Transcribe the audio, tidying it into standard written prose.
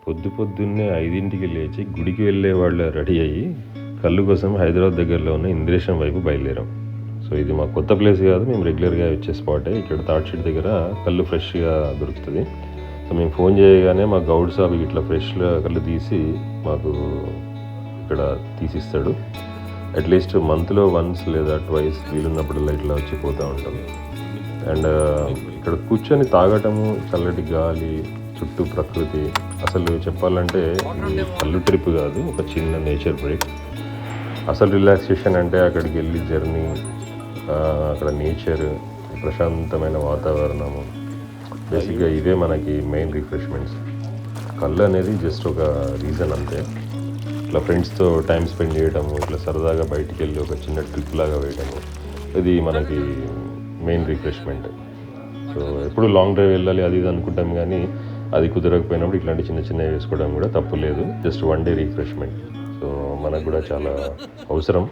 పొద్దున్నే 5కి లేచి గుడికి వెళ్ళే వాళ్ళు రెడీ అయ్యి కళ్ళు కోసం హైదరాబాద్ దగ్గరలో ఉన్న ఇంద్రేశం వైపు బయలుదేరాం. సో ఇది మా కొత్త ప్లేస్ కాదు, మేము రెగ్యులర్గా వచ్చే స్పాటే. ఇక్కడ థర్డ్ షీట్ దగ్గర కళ్ళు ఫ్రెష్గా దొరుకుతుంది. సో మేము ఫోన్ చేయగానే మా గౌడ్ సాబ్ ఇట్లా ఫ్రెష్గా కళ్ళు తీసి మాకు ఇక్కడ తీసిస్తాడు. అట్లీస్ట్ మంత్లో వన్స్ లేదా ట్వైస్ వీలున్నప్పుడల్లా ఇట్లా వచ్చిపోతూ ఉంటాం. అండ్ ఇక్కడ కూర్చొని తాగటము, చల్లటి గాలి, చుట్టూ ప్రకృతి, అసలు చెప్పాలంటే ఇది కళ్ళు ట్రిప్ కాదు, ఒక చిన్న నేచర్ బ్రేక్. అసలు రిలాక్సేషన్ అంటే అక్కడికి వెళ్ళి జర్నీ, అక్కడ నేచర్, ప్రశాంతమైన వాతావరణము, బేసిక్గా ఇవే మనకి మెయిన్ రిఫ్రెష్మెంట్స్. కళ్ళు అనేది జస్ట్ ఒక రీజన్ అంతే. ఇట్లా ఫ్రెండ్స్తో టైం స్పెండ్ చేయడము, ఇట్లా సరదాగా బయటికి వెళ్ళి ఒక చిన్న ట్రిప్ లాగా వేయడము, ఇది మనకి మెయిన్ రిఫ్రెష్మెంట్. సో ఎప్పుడు లాంగ్ డ్రైవ్ వెళ్ళాలి అది ఇది అనుకుంటాం, కానీ అది కుదరకపోయినప్పుడు ఇట్లాంటి చిన్న చిన్నవి వేసుకోవడం కూడా తప్పు లేదు. Just one day refreshment. So మనకు కూడా చాలా అవసరం.